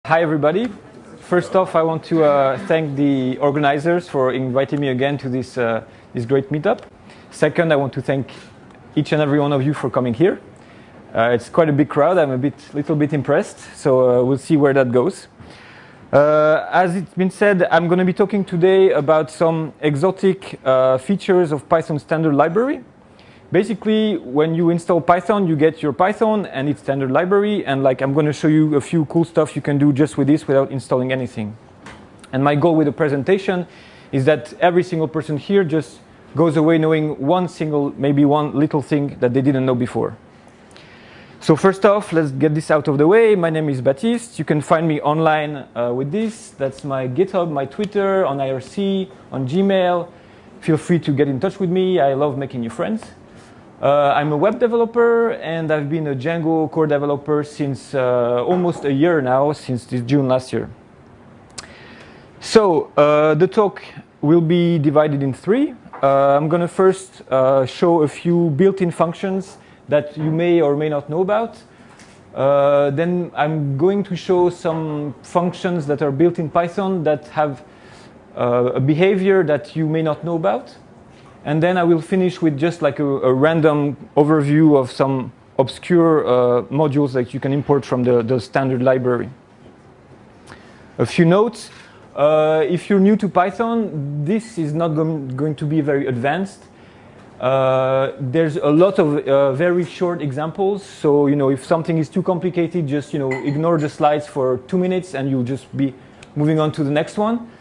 Hi everybody. First off, I want to thank the organizers for inviting me again to this great meetup. Second, I want to thank each and every one of you for coming here. It's quite a big crowd. I'm a little bit impressed, so we'll see where that goes. As it's been said, I'm going to be talking today about some exotic features of Python standard library. Basically, when you install Python, you get your Python and its standard library, and I'm going to show you a few cool stuff you can do just with this without installing anything. And my goal with the presentation is that every single person here just goes away knowing maybe one little thing that they didn't know before. So first off, let's get this out of the way. My name is Baptiste. You can find me online with this. That's my GitHub, my Twitter, on IRC, on Gmail. Feel free to get in touch with me. I love making new friends. I'm a web developer, and I've been a Django core developer since almost a year now, since this June last year. So the talk will be divided in three. I'm going to first show a few built-in functions that you may or may not know about. Then I'm going to show some functions that are built in Python that have a behavior that you may not know about. And then I will finish with just like a random overview of some obscure modules that you can import from the standard library. A few notes. If you're new to Python, this is not going to be very advanced. There's a lot of very short examples. So, if something is too complicated, just, ignore the slides for 2 minutes and you'll just be moving on to the next one.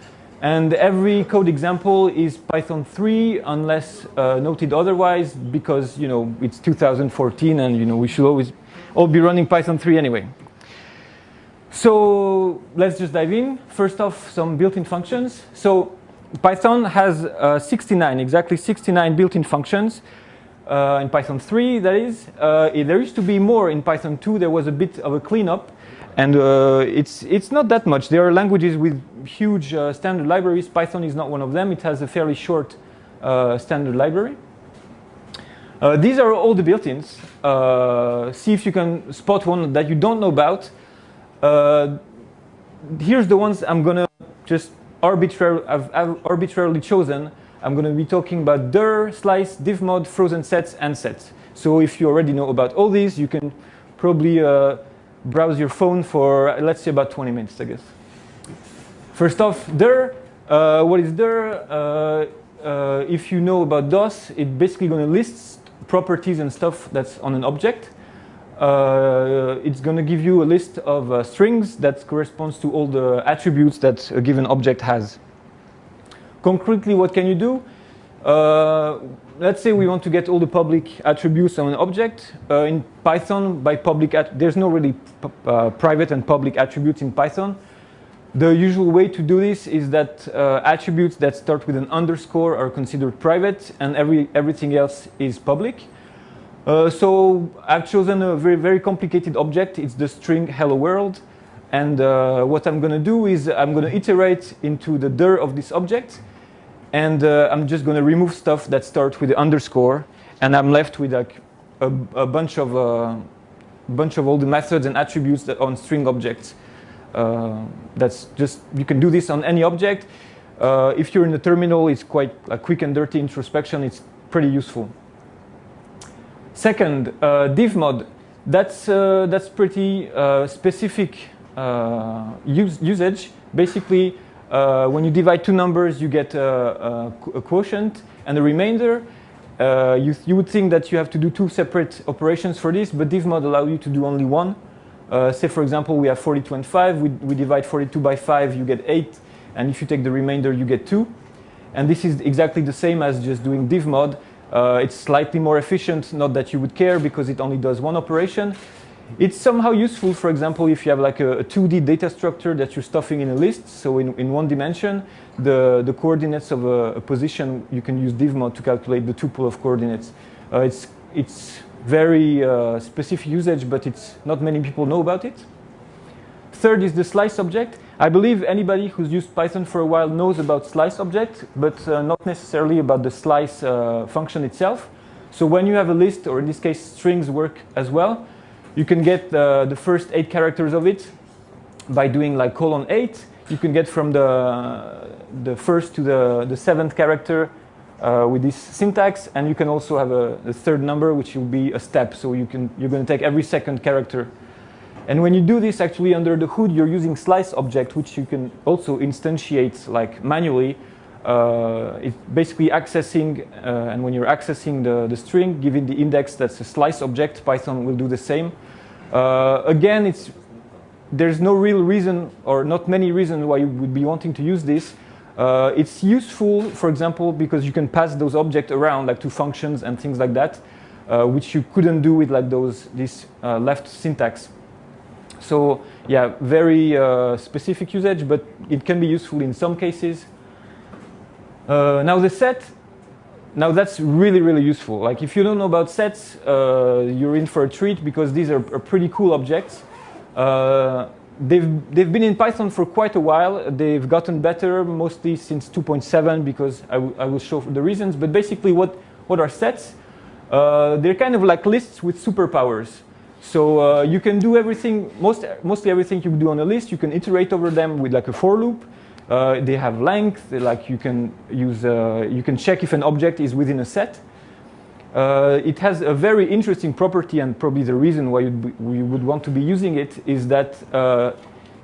And every code example is Python 3 unless noted otherwise, because it's 2014 and we should always all be running Python 3 anyway. So let's just dive in. First off, some built-in functions. So Python has exactly 69 built-in functions in Python 3, that is. There used to be more in Python 2. There was a bit of a cleanup. And it's not that much. There are languages with huge standard libraries. Python is not one of them. It has a fairly short standard library. These are all the built-ins. See if you can spot one that you don't know about. Here's the ones I'm going to just I've arbitrarily chosen. I'm going to be talking about dir, slice, divmod, frozen sets, and sets. So if you already know about all these, you can probably browse your phone for, let's say, about 20 minutes, I guess. First off, dir. What is dir? If you know about DOS, it's basically going to list properties and stuff that's on an object. It's going to give you a list of strings that corresponds to all the attributes that a given object has. Concretely, what can you do? Let's say we want to get all the public attributes on an object. In Python, by public, there's no really private and public attributes in Python. The usual way to do this is that attributes that start with an underscore are considered private, and everything else is public. So I've chosen a very, very complicated object. It's the string hello world. And what I'm going to do is I'm going to iterate into the dir of this object. And I'm just going to remove stuff that starts with the underscore, and I'm left with like a bunch of all the methods and attributes that on string objects. That's just, you can do this on any object. If you're in the terminal, it's quite a quick and dirty introspection. It's pretty useful. Second, divmod. That's pretty specific usage. Basically, when you divide two numbers, you get a quotient and a remainder. You would think that you have to do two separate operations for this, but divmod allows you to do only one. Say, for example, we have 42 and 5. We divide 42 by 5, you get 8. And if you take the remainder, you get 2. And this is exactly the same as just doing divmod. It's slightly more efficient, not that you would care, because it only does one operation. It's somehow useful, for example, if you have like a 2D data structure that you're stuffing in a list. So in one dimension, the coordinates of a position, you can use divmod to calculate the tuple of coordinates. It's very specific usage, but not many people know about it. Third is the slice object. I believe anybody who's used Python for a while knows about slice object, but not necessarily about the slice function itself. So when you have a list, or in this case strings work as well, you can get the first 8 characters of it, by doing like :8, you can get from the first to the seventh character with this syntax, and you can also have a third number, which will be a step. So you're going to take every second character. And when you do this, actually under the hood, you're using slice object, which you can also instantiate like manually. It's basically accessing, and when you're accessing the string, given the index that's a slice object, Python will do the same. Again, there's no real reason, or not many reasons why you would be wanting to use this. It's useful, for example, because you can pass those objects around, like to functions and things like that, which you couldn't do with like this left syntax. So yeah, very specific usage, but it can be useful in some cases. Now the set, now that's really, really useful. Like if you don't know about sets, you're in for a treat, because these are pretty cool objects. They've been in Python for quite a while. They've gotten better, mostly since 2.7, because I will show the reasons. But basically, what are sets? They're kind of like lists with superpowers. So you can do everything, mostly everything you do on a list. You can iterate over them with like a for loop. They have length. Like you can use, you can check if an object is within a set. It has a very interesting property, and probably the reason why you would want to be using it is that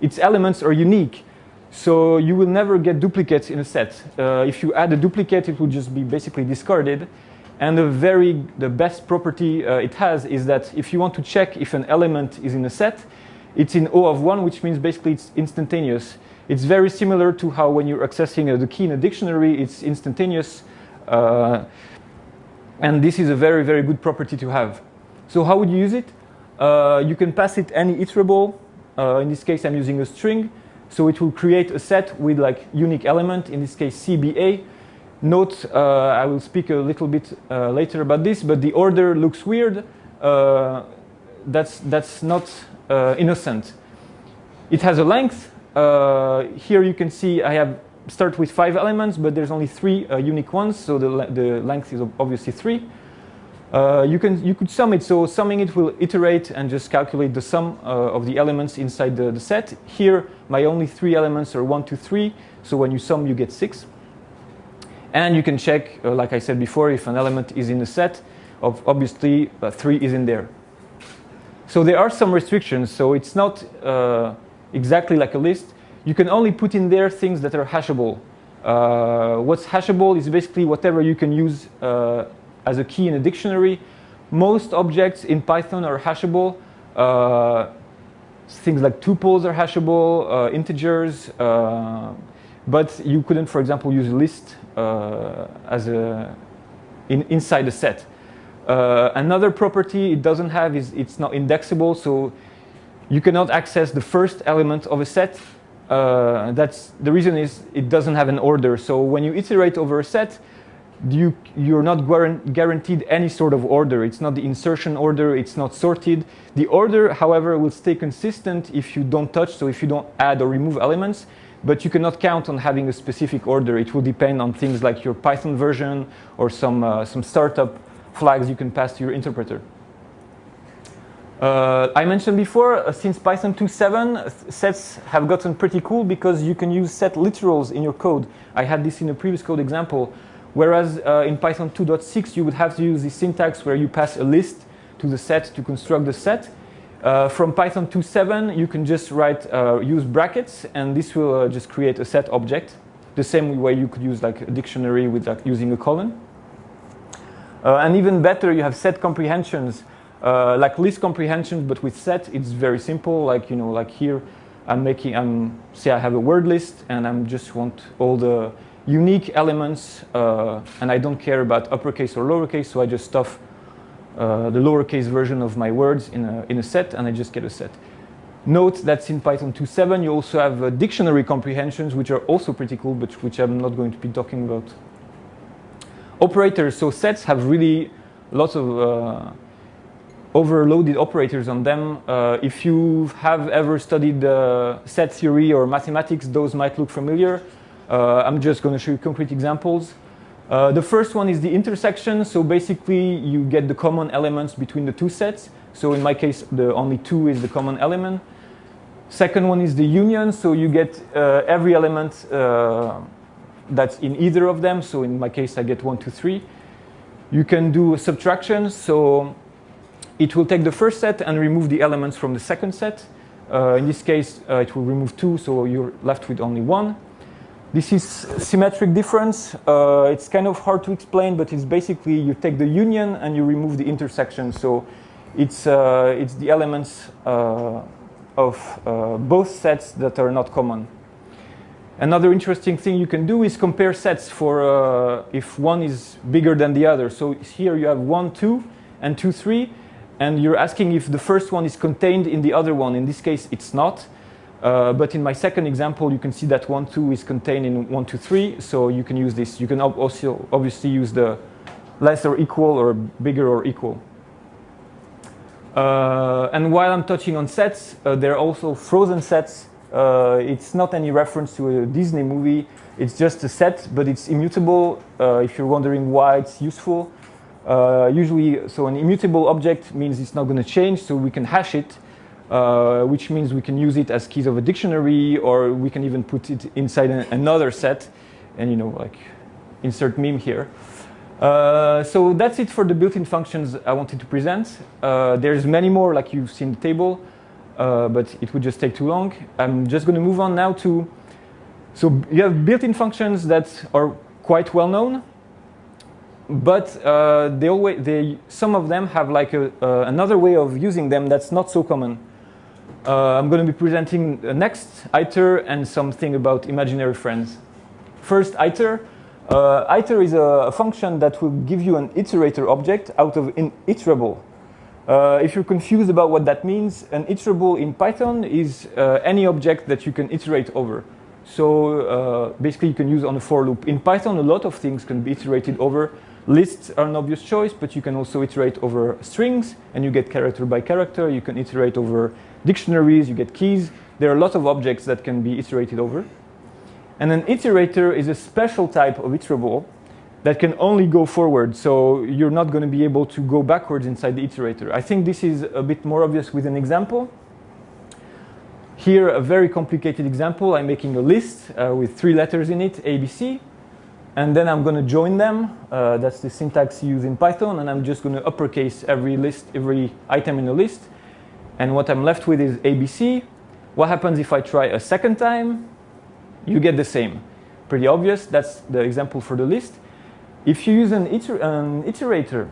its elements are unique. So you will never get duplicates in a set. If you add a duplicate, it will just be basically discarded. And the best property it has is that if you want to check if an element is in a set, it's in O of 1, which means basically it's instantaneous. It's very similar to how when you're accessing the key in a dictionary, it's instantaneous. And this is a very, very good property to have. So how would you use it? You can pass it any iterable. In this case, I'm using a string. So it will create a set with like unique element, in this case CBA. Note, I will speak a little bit later about this, but the order looks weird. That's not innocent. It has a length. Here you can see I start with 5 elements, but there's only 3 unique ones, so the length is obviously 3. You could sum it, so summing it will iterate and just calculate the sum of the elements inside the set. Here, my only 3 elements are 1, 2, 3, so when you sum, you get 6. And you can check, like I said before, if an element is in a set, obviously 3 is in there. So there are some restrictions, so it's not exactly like a list. You can only put in there things that are hashable. What's hashable is basically whatever you can use as a key in a dictionary. Most objects in Python are hashable. Things like tuples are hashable, integers, but you couldn't, for example, use a list inside a set. Another property it doesn't have is it's not indexable, so you cannot access the first element of a set. The reason is it doesn't have an order. So when you iterate over a set, you're not guaranteed any sort of order. It's not the insertion order, it's not sorted. The order, however, will stay consistent if you don't touch, so if you don't add or remove elements, but you cannot count on having a specific order. It will depend on things like your Python version or some startup flags you can pass to your interpreter. I mentioned before, since Python 2.7, sets have gotten pretty cool because you can use set literals in your code. I had this in a previous code example. Whereas in Python 2.6, you would have to use the syntax where you pass a list to the set to construct the set. From Python 2.7, you can just use brackets, and this will just create a set object. The same way you could use like a dictionary with using a colon. And even better, you have set comprehensions. Like list comprehensions, but with set, it's very simple. Like like here, say I have a word list, and I just want all the unique elements, and I don't care about uppercase or lowercase, so I just stuff the lowercase version of my words in a set, and I just get a set. Note that in Python 2.7, you also have dictionary comprehensions, which are also pretty cool, but which I'm not going to be talking about. Operators, so sets have really lots of overloaded operators on them. If you have ever studied set theory or mathematics, those might look familiar. I'm just going to show you concrete examples. The first one is the intersection. So basically, you get the common elements between the two sets. So in my case, the only 2 is the common element. Second one is the union, so you get every element that's in either of them. So in my case, I get 1, 2, 3. You can do subtraction, so it will take the first set and remove the elements from the second set. In this case, it will remove 2, so you're left with only 1. This is symmetric difference. It's kind of hard to explain, but it's basically you take the union and you remove the intersection. So it's the elements of both sets that are not common. Another interesting thing you can do is compare sets for if one is bigger than the other. So here you have 1, 2, and 2, 3, and you're asking if the first one is contained in the other one. In this case, it's not. But in my second example, you can see that 1, 2 is contained in 1, 2, 3. So you can use this. You can also obviously use the less or equal or bigger or equal. And while I'm touching on sets, there are also frozen sets. It's not any reference to a Disney movie. It's just a set, but it's immutable. If you're wondering why it's useful, usually, so an immutable object means it's not going to change, so we can hash it, which means we can use it as keys of a dictionary, or we can even put it inside another set, and like insert meme here. So that's it for the built-in functions I wanted to present. There's many more, like you've seen the table, but it would just take too long. I'm just going to move on now to, so you have built-in functions that are quite well known, but some of them have like another way of using them that's not so common. I'm going to be presenting next iter and something about imaginary friends. First, iter. Iter is a function that will give you an iterator object out of an iterable. If you're confused about what that means, an iterable in Python is any object that you can iterate over. So basically you can use on a for loop. In Python, a lot of things can be iterated over. Lists are an obvious choice, but you can also iterate over strings, and you get character by character. You can iterate over dictionaries, you get keys. There are a lot of objects that can be iterated over. And an iterator is a special type of iterable that can only go forward. So you're not going to be able to go backwards inside the iterator. I think this is a bit more obvious with an example. Here, a very complicated example. I'm making a list with 3 letters in it, A, B, C. And then I'm going to join them. That's the syntax used in Python. And I'm just going to uppercase every item in the list. And what I'm left with is ABC. What happens if I try a second time? You get the same. Pretty obvious. That's the example for the list. If you use an iterator,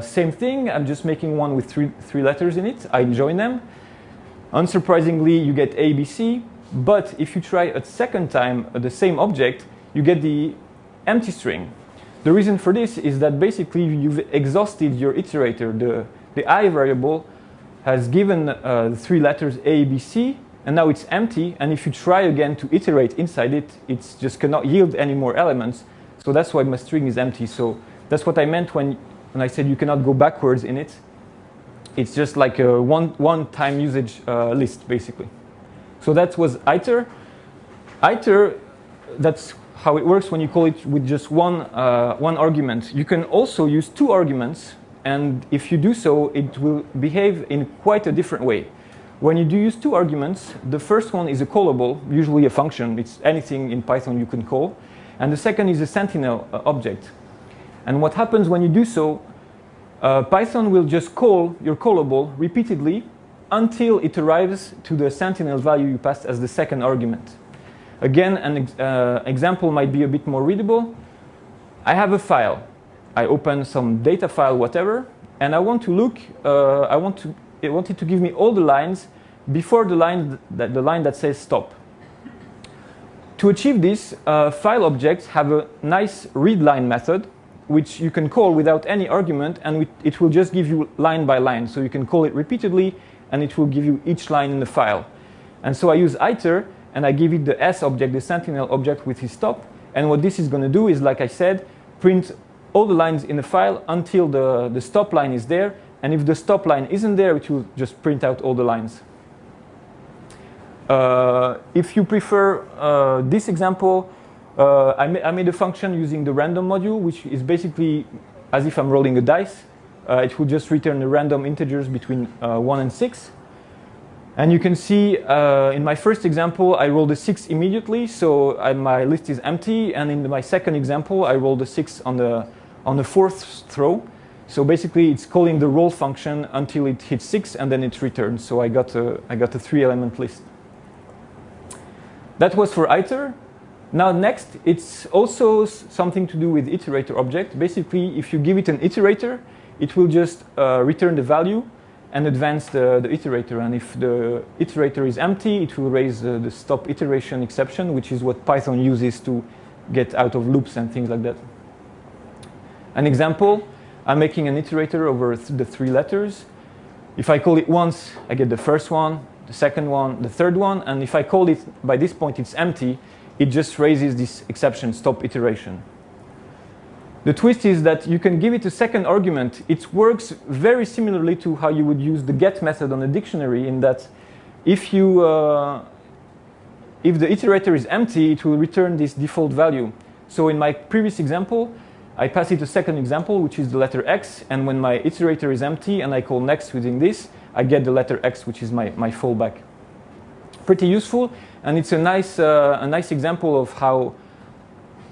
same thing. I'm just making one with three letters in it. I join them. Unsurprisingly, you get ABC. But if you try a second time the same object, you get the empty string. The reason for this is that basically you've exhausted your iterator. The I variable has given the 3 letters A, B, C, and now it's empty. And if you try again to iterate inside it, it just cannot yield any more elements. So that's why my string is empty. So that's what I meant when I said you cannot go backwards in it. It's just like a one-time usage list, basically. So that was iter. Iter, that's how it works when you call it with just one argument. You can also use 2 arguments, and if you do so, it will behave in quite a different way. When you do use 2 arguments, the first one is a callable, usually a function. It's anything in Python you can call. And the second is a sentinel object. And what happens when you do so, Python will just call your callable repeatedly until it arrives to the sentinel value you passed as the second argument. Again, an example might be a bit more readable. I have a file. I open some data file, whatever, and I want to look. I want it to give me all the lines before the line that says stop. To achieve this, file objects have a nice readLine method, which you can call without any argument, and it will just give you line by line. So you can call it repeatedly, and it will give you each line in the file. And so I use iter, and I give it the S object, the sentinel object with his stop. And what this is going to do is, like I said, print all the lines in the file until the stop line is there. And if the stop line isn't there, it will just print out all the lines. If you prefer this example, I made a function using the random module, which is basically as if I'm rolling a dice. It will just return the random integers between 1 and 6. And you can see in my first example, I rolled a 6 immediately, so my list is empty. And in my second example, I rolled a 6 on the fourth throw. So basically, it's calling the roll function until it hits 6, and then it returns. So I got a 3-element list. That was for iter. Now next, it's also something to do with iterator object. Basically, if you give it an iterator, it will just return the value and advance the iterator. And if the iterator is empty, it will raise the stop iteration exception, which is what Python uses to get out of loops and things like that. An example, I'm making an iterator over the 3 letters. If I call it once, I get the first one, the second one, the third one. And if I call it, by this point, it's empty, it just raises this exception, stop iteration. The twist is that you can give it a second argument. It works very similarly to how you would use the get method on a dictionary, in that if the iterator is empty, it will return this default value. So in my previous example, I pass it a second example, which is the letter X, and when my iterator is empty and I call next within this, I get the letter X, which is my fallback. Pretty useful, and it's a nice example of how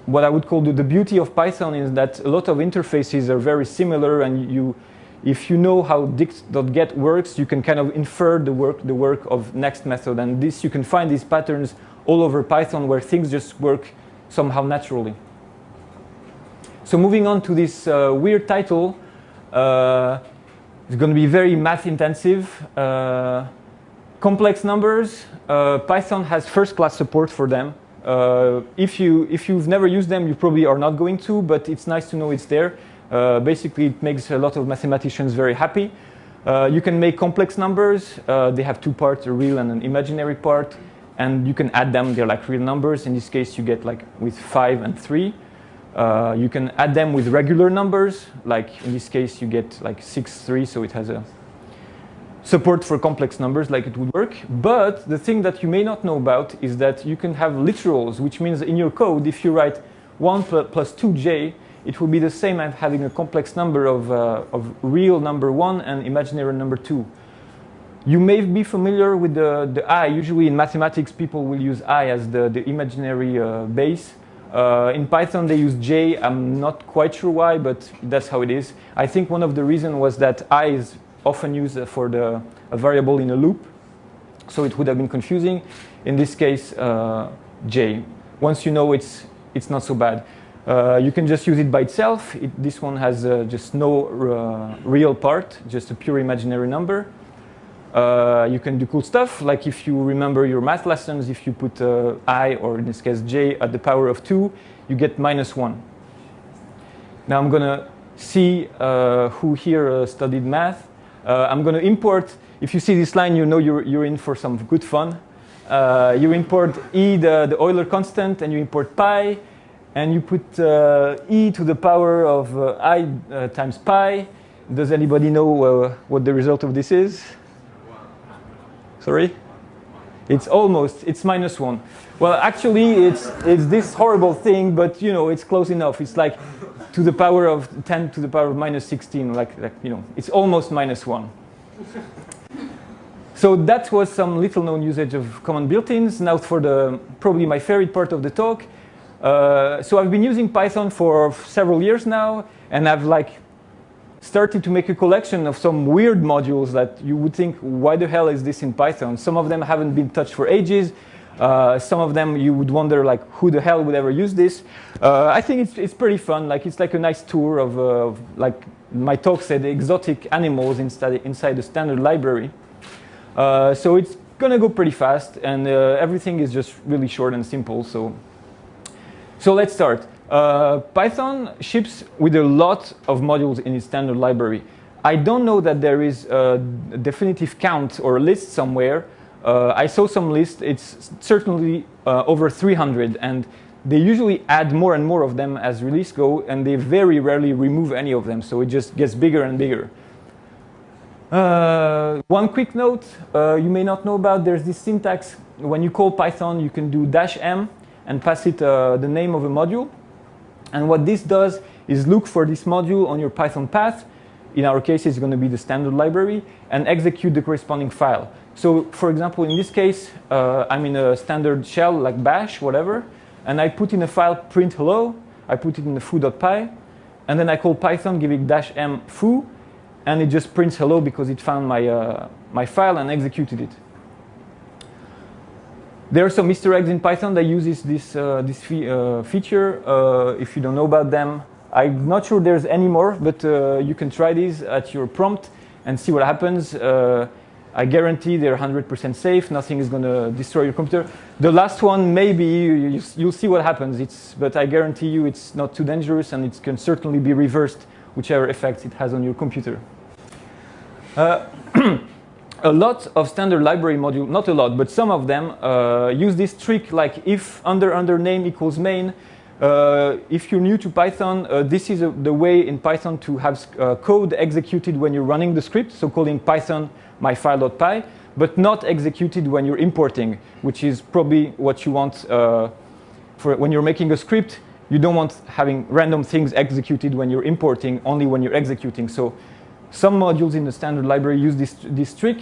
what I would call the beauty of Python is that a lot of interfaces are very similar, and if you know how dict.get works, you can kind of infer the work of next method, and you can find these patterns all over Python where things just work somehow naturally. So moving on to this weird title, it's going to be very math intensive. Complex numbers, Python has first-class support for them. If you've never used them, you probably are not going to, but it's nice to know it's there. Basically, it makes a lot of mathematicians very happy. You can make complex numbers. They have 2 parts, a real and an imaginary part, and you can add them. They're like real numbers. In this case, you get like with 5 and 3. You can add them with regular numbers, like in this case you get like 6, 3, so it has a support for complex numbers like it would work. But the thing that you may not know about is that you can have literals, which means in your code, if you write 1 plus 2j, it will be the same as having a complex number of real number 1 and imaginary number 2. You may be familiar with the I. Usually in mathematics, people will use I as the imaginary base. In Python, they use j. I'm not quite sure why, but that's how it is. I think one of the reasons was that I is often used for a variable in a loop, so it would have been confusing. In this case, j. Once you know it's not so bad. You can just use it by itself. This one has just no real part, just a pure imaginary number. You can do cool stuff, like if you remember your math lessons, if you put I, or in this case j, at the power of 2, you get -1. Now I'm going to see who here studied math. I'm going to import, if you see this line, you know you're in for some good fun. You import e, the Euler constant, and you import pi, and you put e to the power of I times pi. Does anybody know what the result of this is? Sorry? It's -1. Well, actually, it's this horrible thing, but you know, it's close enough. It's like to the power of 10 to the power of -16, like you know, it's almost -1. So that was some little known usage of common built-ins. Now for probably my favorite part of the talk. So I've been using Python for several years now, and I've started to make a collection of some weird modules that you would think, why the hell is this in Python? Some of them haven't been touched for ages. Some of them you would wonder, like, who the hell would ever use this? I think it's pretty fun. Like, it's like a nice tour of like my talk said, exotic animals inside the standard library. So it's gonna go pretty fast, and everything is just really short and simple. So let's start. Python ships with a lot of modules in its standard library. I don't know that there is a definitive count or a list somewhere. I saw some list. It's certainly over 300, and they usually add more and more of them as release go, and they very rarely remove any of them, so it just gets bigger and bigger. One quick note you may not know about, there's this syntax. When you call Python, you can do -m and pass it the name of a module. And what this does is look for this module on your Python path. In our case, it's going to be the standard library, and execute the corresponding file. So for example, in this case, I'm in a standard shell like bash, whatever, and I put in a file print hello, I put it in the foo.py, and then I call Python giving -m foo, and it just prints hello because it found my file and executed it. There are some Easter eggs in Python that uses this feature. If you don't know about them, I'm not sure there's any more, but you can try these at your prompt and see what happens. I guarantee they're 100% safe. Nothing is going to destroy your computer. The last one, maybe you'll see what happens. But I guarantee you it's not too dangerous, and it can certainly be reversed, whichever effects it has on your computer. A lot of standard library modules, not a lot, but some of them use this trick, like if under name equals main. If you're new to Python, this is the way in Python to have code executed when you're running the script, so calling Python myfile.py, but not executed when you're importing, which is probably what you want for when you're making a script. You don't want having random things executed when you're importing, only when you're executing. So some modules in the standard library use this trick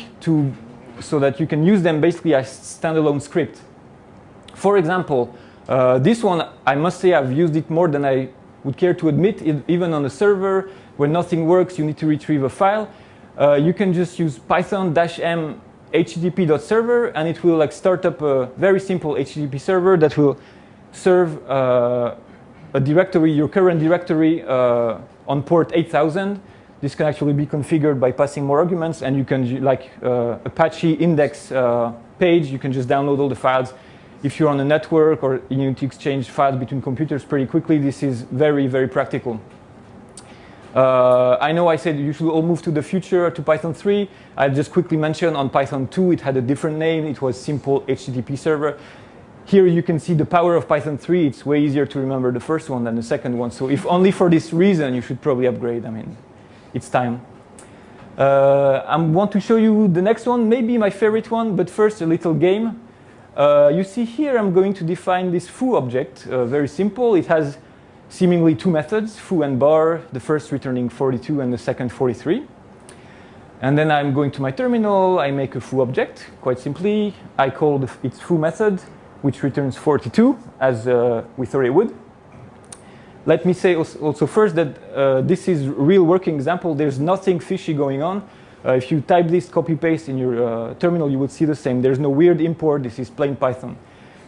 so that you can use them basically as standalone script. For example, this one, I must say I've used it more than I would care to admit. Even on a server, when nothing works, you need to retrieve a file. You can just use python-m http.server, and it will start up a very simple HTTP server that will serve a directory, your current directory, on port 8000. This can actually be configured by passing more arguments, and you can, like Apache index page, you can just download all the files. If you're on a network or you need to exchange files between computers pretty quickly, this is very, very practical. I know I said you should all move to the future, to Python 3. I'll just quickly mention on Python 2, it had a different name. It was simple HTTP server. Here you can see the power of Python 3. It's way easier to remember the first one than the second one. So if only for this reason, you should probably upgrade. I mean, it's time. I want to show you the next one, maybe my favorite one, but first a little game. You see here I'm going to define this foo object, very simple. It has seemingly two methods, foo and bar, the first returning 42 and the second 43. And then I'm going to my terminal, I make a foo object, quite simply. I call its foo method, which returns 42, as we thought it would. Let me say also first that this is a real working example. There's nothing fishy going on. If you type this copy-paste in your terminal, you would see the same. There's no weird import. This is plain Python.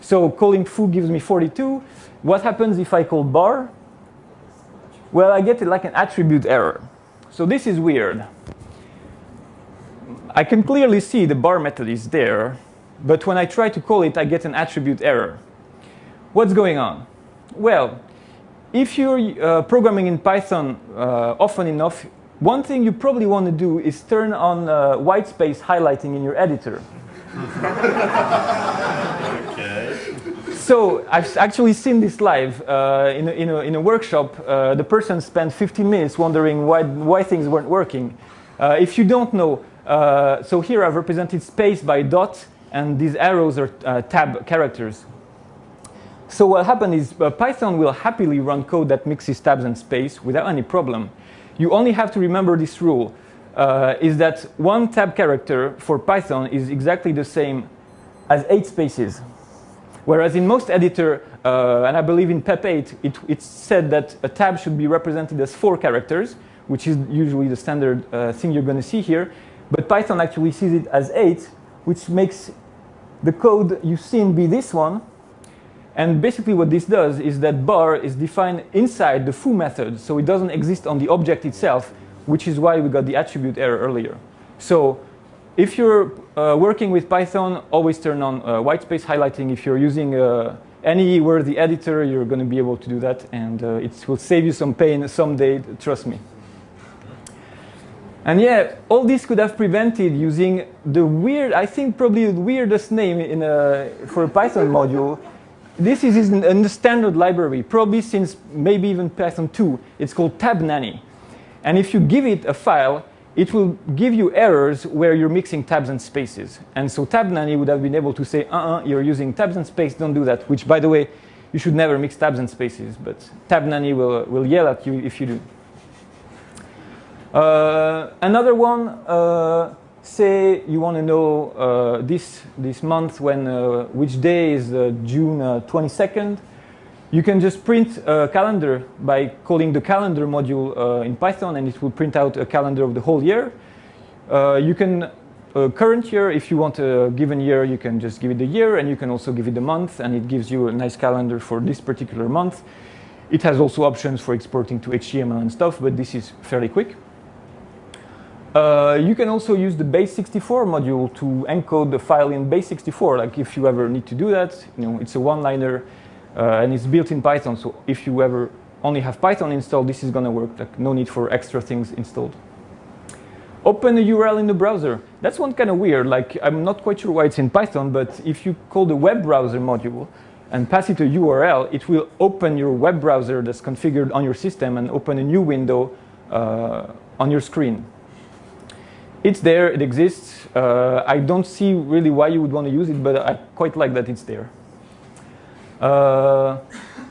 So calling foo gives me 42. What happens if I call bar? Well, I get like an attribute error. So this is weird. I can clearly see the bar method is there, but when I try to call it, I get an attribute error. What's going on? Well, if you're programming in Python often enough, one thing you probably want to do is turn on white space highlighting in your editor. Okay. So I've actually seen this live in a workshop. The person spent 15 minutes wondering why things weren't working. If you don't know, so here I've represented space by dot, and these arrows are tab characters. So what happened is Python will happily run code that mixes tabs and space without any problem. You only have to remember this rule, is that one tab character for Python is exactly the same as 8 spaces. Whereas in most editor, and I believe in PEP8, it's said that a tab should be represented as 4 characters, which is usually the standard thing you're going to see here. But Python actually sees it as 8, which makes the code you've seen be this one. And basically what this does is that bar is defined inside the foo method, so it doesn't exist on the object itself, which is why we got the attribute error earlier. So if you're working with Python, always turn on white space highlighting. If you're using any worthy editor, you're going to be able to do that, and it will save you some pain someday, trust me. And yeah, all this could have prevented using the weird, I think probably the weirdest name for a Python module. This is in the standard library, probably since maybe even Python 2. It's called tab nanny. And if you give it a file, it will give you errors where you're mixing tabs and spaces. And so tab nanny would have been able to say, you're using tabs and space, don't do that. Which, by the way, you should never mix tabs and spaces. But tab nanny will yell at you if you do. Another one, say you want to know this month when which day is June 22nd, you can just print a calendar by calling the calendar module in Python, and it will print out a calendar of the whole year. You can current year, if you want a given year, you can just give it the year, and you can also give it the month, and it gives you a nice calendar for this particular month. It has also options for exporting to HTML and stuff, but this is fairly quick. You can also use the base64 module to encode the file in base64. Like if you ever need to do that, it's a one-liner and it's built in Python. So if you ever only have Python installed, this is going to work. Like no need for extra things installed. Open a URL in the browser. That's one kind of weird. Like I'm not quite sure why it's in Python, but if you call the web browser module and pass it a URL, it will open your web browser that's configured on your system and open a new window on your screen. It's there, it exists. I don't see really why you would want to use it, but I quite like that it's there.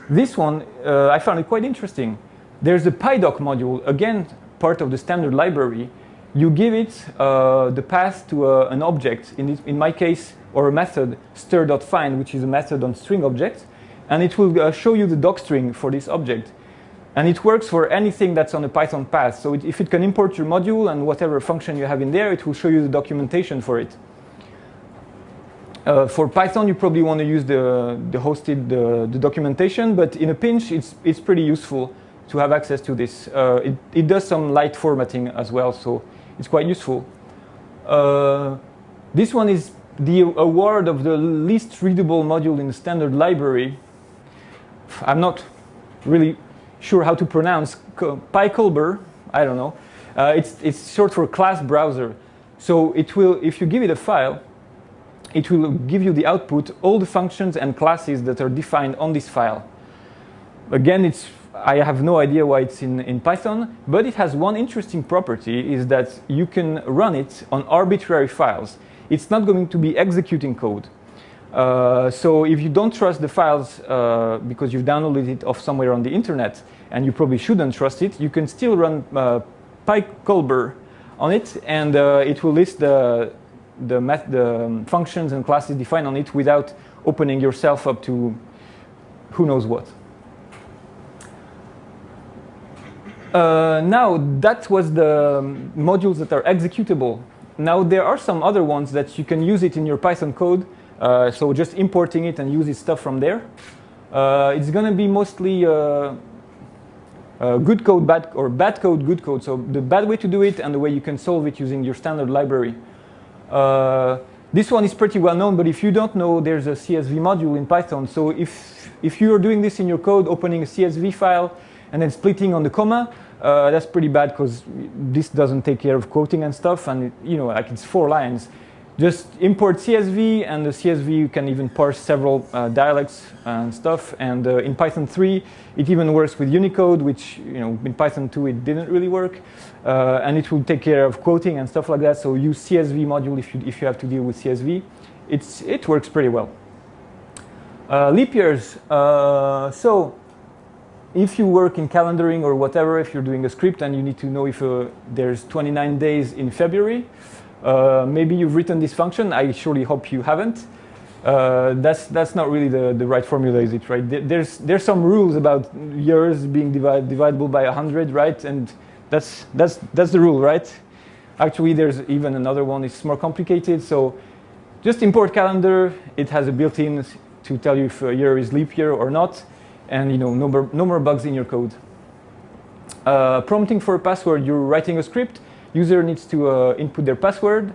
This one, I found it quite interesting. There's a PyDoc module, again, part of the standard library. You give it the path to an object, in my case, or a method, stir.find, which is a method on string objects, and it will show you the docstring for this object. And it works for anything that's on a Python path. So if it can import your module and whatever function you have in there, it will show you the documentation for it. For Python, you probably want to use the hosted the documentation, but in a pinch, it's pretty useful to have access to this. It does some light formatting as well, so it's quite useful. This one is the award of the least readable module in the standard library. I'm not really sure how to pronounce PyColber. I don't know. It's short for class browser. So it will, if you give it a file, it will give you the output, all the functions and classes that are defined on this file. Again, I have no idea why it's in Python, but it has one interesting property, is that you can run it on arbitrary files. It's not going to be executing code. So if you don't trust the files because you've downloaded it off somewhere on the internet, and you probably shouldn't trust it, you can still run PyColber on it, and it will list the functions and classes defined on it without opening yourself up to who knows what. Now, that was the modules that are executable. Now, there are some other ones that you can use it in your Python code. So just importing it and using stuff from there. It's going to be mostly good code, bad, or bad code, good code. So the bad way to do it and the way you can solve it using your standard library. This one is pretty well known, but if you don't know, there's a CSV module in Python. So if you're doing this in your code, opening a CSV file and then splitting on the comma, that's pretty bad because this doesn't take care of quoting and stuff, and like it's 4 lines. Just import CSV, and the CSV you can even parse several dialects and stuff. And in Python 3, it even works with Unicode, which in Python 2 it didn't really work. And it will take care of quoting and stuff like that. So use CSV module if you have to deal with CSV. It works pretty well. Leap years. So if you work in calendaring or whatever, if you're doing a script and you need to know if there's 29 days in February. Maybe you've written this function. I surely hope you haven't. That's not really the right formula, is it? Right? There's some rules about years being divisible by 100, right? And that's the rule, right? Actually, there's even another one. It's more complicated. So just import calendar. It has a built-in to tell you if a year is leap year or not, and no more bugs in your code. Prompting for a password. You're writing a script. User needs to input their password.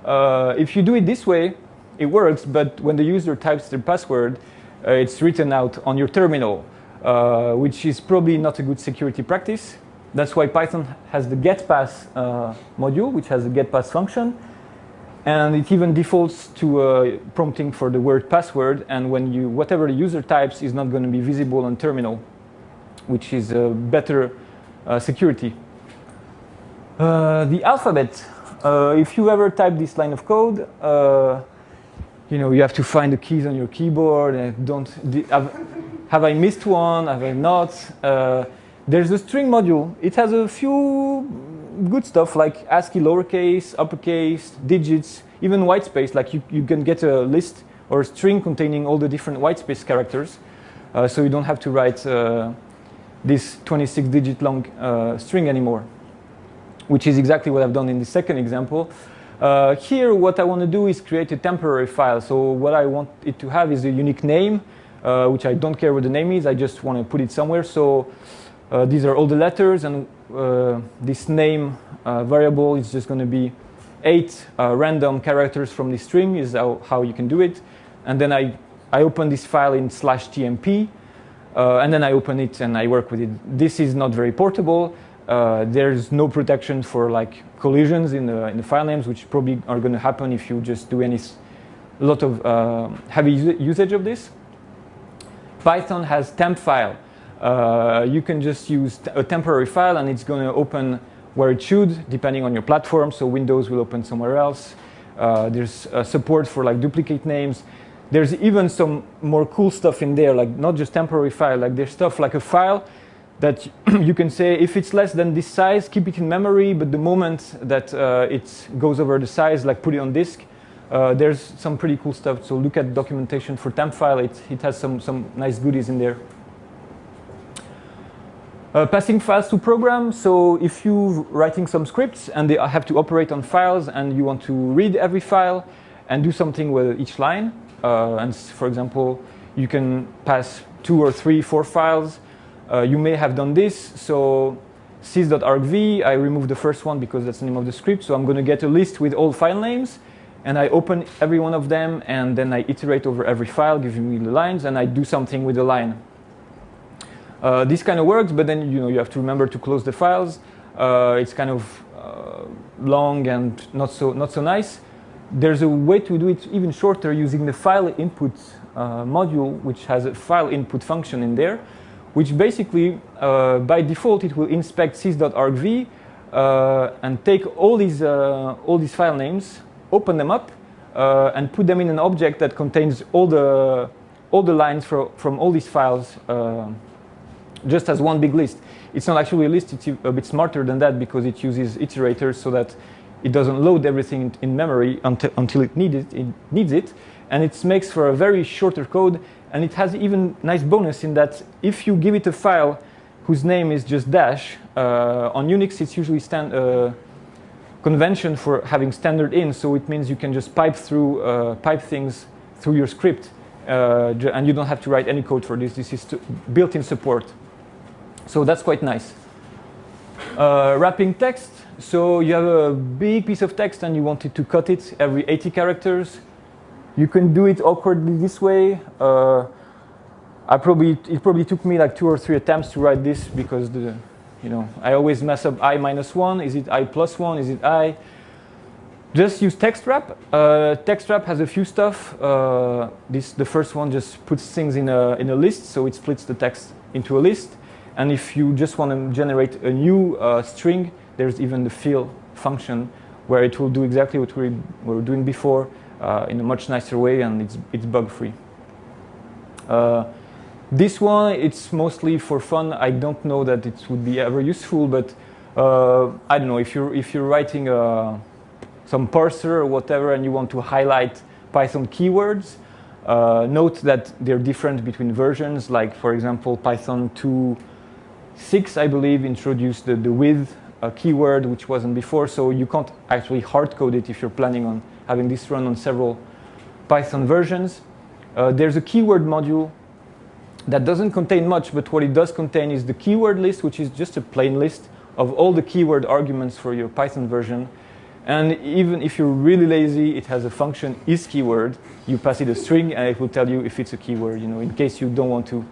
If you do it this way, it works, but when the user types their password, it's written out on your terminal, which is probably not a good security practice. That's why Python has the getPass module, which has a getPass function, and it even defaults to prompting for the word password, and whatever the user types is not going to be visible on terminal, which is better security. The alphabet. If you ever type this line of code, you have to find the keys on your keyboard. And have I missed one? Have I not? There's a string module. It has a few good stuff like ASCII lowercase, uppercase, digits, even whitespace. Like you can get a list or a string containing all the different whitespace characters. So you don't have to write this 26-digit long string anymore, which is exactly what I've done in the second example. Here, what I want to do is create a temporary file. So what I want it to have is a unique name, which I don't care what the name is. I just want to put it somewhere. So these are all the letters, and this name variable is just going to be 8 random characters from this string is how you can do it. And then I open this file in /tmp, and then I open it and I work with it. This is not very portable. There's no protection for like collisions in the file names, which probably are going to happen if you just do a lot of heavy usage of this. Python has temp file. You can just use a temporary file, and it's going to open where it should, depending on your platform. So Windows will open somewhere else. There's support for like duplicate names. There's even some more cool stuff in there, like not just temporary file. Like there's stuff like a file that you can say, if it's less than this size, keep it in memory. But the moment that it goes over the size, like put it on disk. There's some pretty cool stuff. So look at documentation for temp file. It has some nice goodies in there. Passing files to programs. So if you're writing some scripts and they have to operate on files, and you want to read every file and do something with each line, and for example, you can pass 2 or 3, 4 files. You may have done this. So sys.argv, I remove the first one because that's the name of the script. So I'm going to get a list with all file names, and I open every one of them, and then I iterate over every file, giving me the lines, and I do something with the line. This kind of works, but then you have to remember to close the files. It's kind of long and not so nice. There's a way to do it even shorter using the file input module, which has a file input function in there, which basically, by default, it will inspect sys.argv and take all these file names, open them up, and put them in an object that contains all the lines from all these files, just as one big list. It's not actually a list. It's a bit smarter than that because it uses iterators so that it doesn't load everything in memory until it needs it, and it makes for a very shorter code. And it has even nice bonus in that if you give it a file whose name is just dash, on Unix it's usually convention for having standard in, so it means you can just pipe things through your script, and you don't have to write any code for this. This is built-in support, so that's quite nice. Wrapping text. So you have a big piece of text and you wanted to cut it every 80 characters. You can do it awkwardly this way. It probably took me like 2 or 3 attempts to write this because I always mess up I-1. Is it I+1? Is it I? Just use text wrap. Text wrap has a few stuff. The first one just puts things in a list, so it splits the text into a list. And if you just want to generate a new string, there's even the fill function where it will do exactly what we were doing before in a much nicer way, and it's bug-free. This one, it's mostly for fun. I don't know that it would be ever useful, but I don't know, if you're writing some parser or whatever and you want to highlight Python keywords, note that they're different between versions. Like, for example, Python 2.6, I believe, introduced the with keyword, which wasn't before, so you can't actually hard code it if you're planning on having this run on several Python versions. There's a keyword module that doesn't contain much, but what it does contain is the keyword list, which is just a plain list of all the keyword arguments for your Python version. And even if you're really lazy, it has a function isKeyword. You pass it a string and it will tell you if it's a keyword, in case you don't want to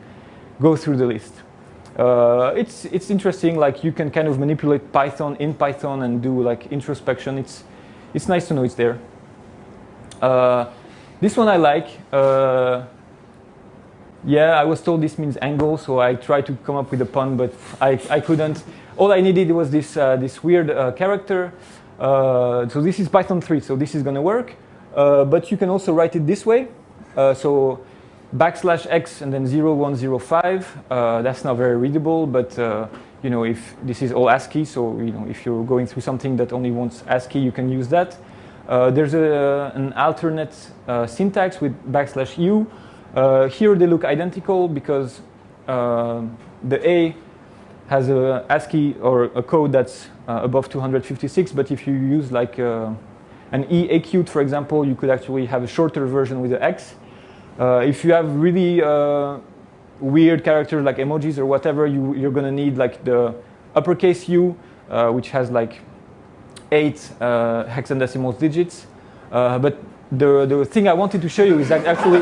go through the list. It's interesting, like you can kind of manipulate Python in Python and do like introspection. It's nice to know it's there. This one I like. Yeah, I was told this means angle, so I tried to come up with a pun, but I couldn't. All I needed was this weird character. So this is Python 3, so this is going to work. But you can also write it this way. So \x and then 0105. That's not very readable, but if this is all ASCII, so if you're going through something that only wants ASCII, you can use that. There's an alternate syntax with \u. Here they look identical because the A has a ASCII or a code that's above 256, but if you use like an E acute, for example, you could actually have a shorter version with the X. If you have really weird characters like emojis or whatever, you're going to need like the uppercase U, which has like 8 hexadecimal digits. But the thing I wanted to show you is that actually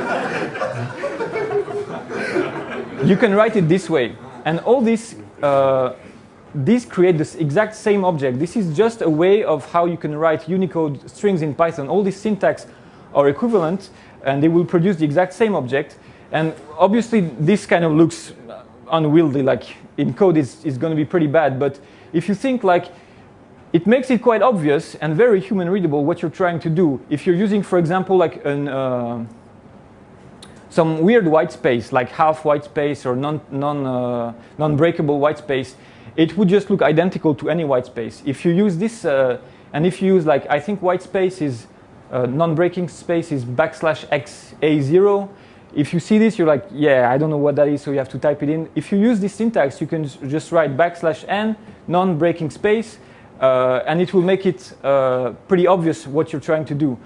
you can write it this way. And all these create this exact same object. This is just a way of how you can write Unicode strings in Python. All these syntax are equivalent, and they will produce the exact same object. And obviously, this kind of looks unwieldy, like in code is going to be pretty bad. But if you think like, it makes it quite obvious and very human readable what you're trying to do. If you're using, for example, like some weird white space, like half white space or non-breakable white space, it would just look identical to any white space. If you use this, and if you use like, I think white space is, non-breaking space is \XA0. If you see this, you're like, yeah, I don't know what that is, so you have to type it in. If you use this syntax, you can just write \n, non-breaking space, and it will make it pretty obvious what you're trying to do.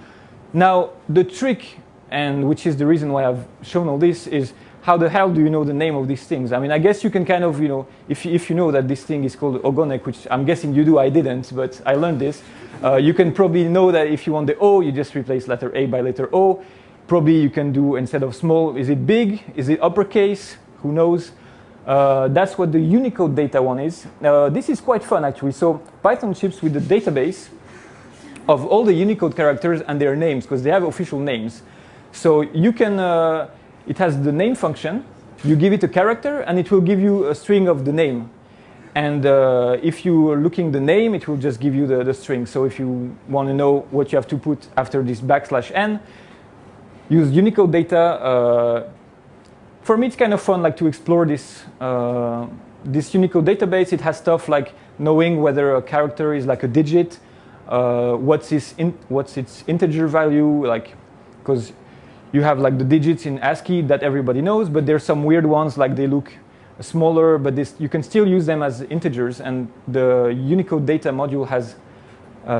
Now, the trick, and which is the reason why I've shown all this, is how the hell do you know the name of these things? I mean, I guess you can kind of, if you know that this thing is called ogonek, which I'm guessing you do, I didn't, but I learned this. You can probably know that if you want the O, you just replace letter A by letter O. Probably you can do, instead of small, is it big? Is it uppercase? Who knows? That's what the Unicode data one is. This is quite fun, actually. So Python ships with the database of all the Unicode characters and their names, because they have official names. So you can, it has the name function. You give it a character, and it will give you a string of the name. And if you are looking the name, it will just give you the string. So if you want to know what you have to put after this \n, use Unicode data. For me, it's kind of fun, like to explore this this Unicode database. It has stuff like knowing whether a character is like a digit, what's its integer value, like, because you have like the digits in ASCII that everybody knows, but there's some weird ones, like they look smaller, but you can still use them as integers. And the Unicode data module has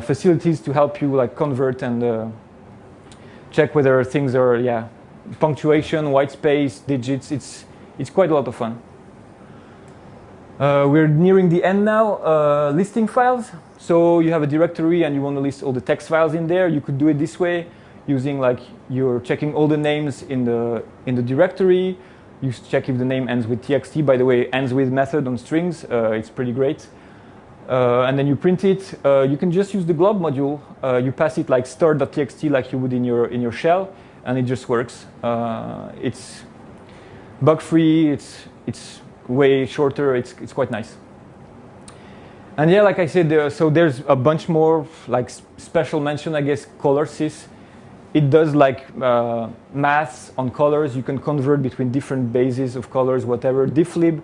facilities to help you like convert and check whether things are, punctuation, white space, digits. It's quite a lot of fun. We're nearing the end now. Listing files. So you have a directory and you want to list all the text files in there. You could do it this way, using like you're checking all the names in the directory. You check if the name ends with txt. By the way, ends with method on strings. It's pretty great. And then you print it. You can just use the glob module. You pass it like star.txt like you would in your shell, and it just works. It's bug-free. It's way shorter. It's quite nice. And yeah, like I said, so there's a bunch more like special mention, I guess, color sys. It does like maths on colors. You can convert between different bases of colors, whatever. Difflib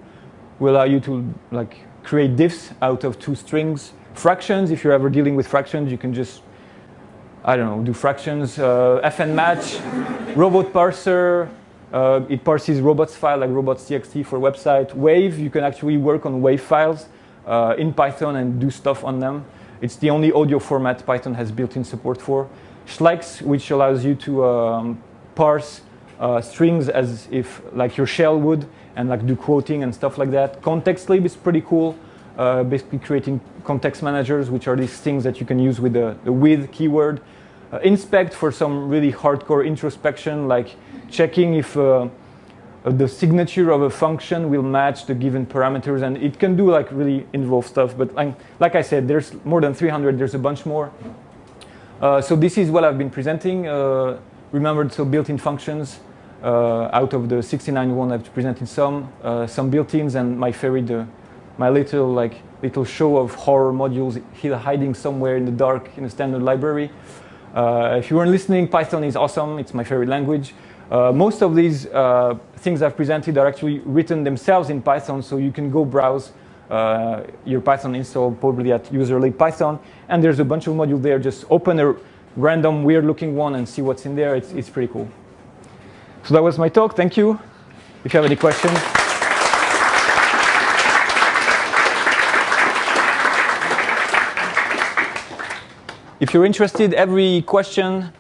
will allow you to like create diffs out of 2 strings. Fractions, if you're ever dealing with fractions, you can just, I don't know, do fractions. FN match, robot parser. It parses robots file like robots.txt for website. Wave, you can actually work on wave files in Python and do stuff on them. It's the only audio format Python has built-in support for. Schlex, which allows you to parse strings as if like your shell would, and like do quoting and stuff like that. Contextlib is pretty cool, basically creating context managers, which are these things that you can use with the with keyword. Inspect for some really hardcore introspection, like checking if the signature of a function will match the given parameters, and it can do like really involved stuff. But like I said, there's more than 300. There's a bunch more. So this is what I've been presenting. Remember, so built-in functions. Out of the 69 one, I've presented some built-ins, and my favorite, my little show of horror modules hiding somewhere in the dark in a standard library. If you weren't listening, Python is awesome. It's my favorite language. Most of these things I've presented are actually written themselves in Python, so you can go browse your Python install probably at userlib Python, and there's a bunch of modules there. Just open a random weird looking one and see what's in there. It's pretty cool. So that was my talk. Thank you. If you have any questions. If you're interested, every question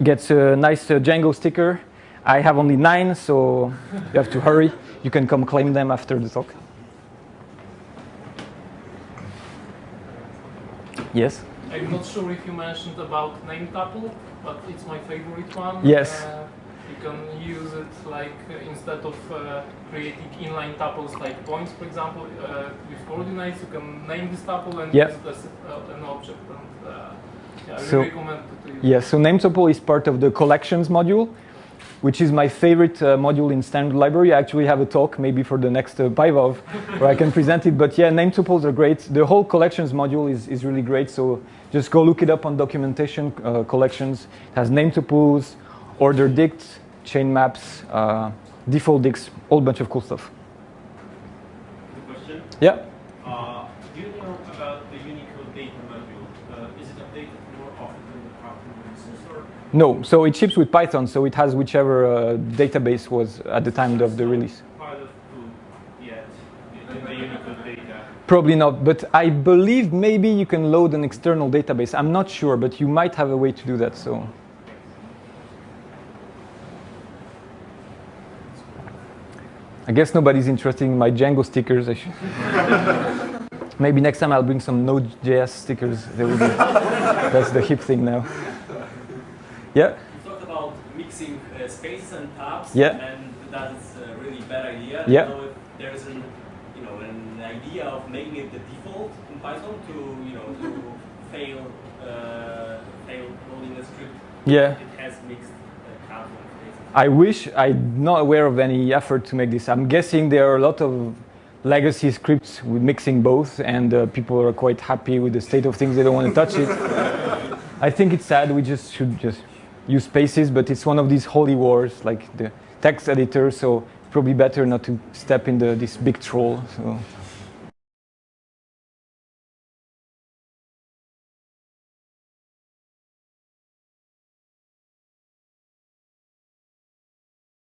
gets a nice Django sticker. I have only 9, so you have to hurry. You can come claim them after the talk. Yes? I'm not sure if you mentioned about name tuple, but it's my favorite one. Yes. You can use it like instead of creating inline tuples like points, for example, with coordinates, you can name this tuple and use it as an object. And, I really recommend it to use. Yeah, so name tuple is part of the collections module, which is my favorite module in standard library. I actually have a talk maybe for the next PyWaw where I can present it. But yeah, name tuples are great. The whole collections module is really great. So just go look it up on documentation. Collections. It has name tuples, order dicts, chain maps, default dicts, whole bunch of cool stuff. Good question. Yeah. Do you know about the Unicode data module? Is it updated more often than the Python releases, or? No, so it ships with Python, so it has whichever database was at the time of the release. Part of code yet in the Unicode data? Probably not, but I believe maybe you can load an external database. I'm not sure, but you might have a way to do that. So, I guess nobody's interested in my Django stickers. I should. Maybe next time I'll bring some Node.js stickers. They will be. That's the hip thing now. Yeah. You talked about mixing spaces and tabs, yeah. And that's a really bad idea. Yeah. I don't know if there's an idea of making it the default in Python to fail loading a script. Yeah. It has mixed tabs and spaces. I wish. I'm not aware of any effort to make this. I'm guessing there are a lot of legacy scripts with mixing both, and people are quite happy with the state of things. They don't want to touch it. I think it's sad. We should just use spaces, but it's one of these holy wars, like the text editor. So it's probably better not to step in this big troll. So.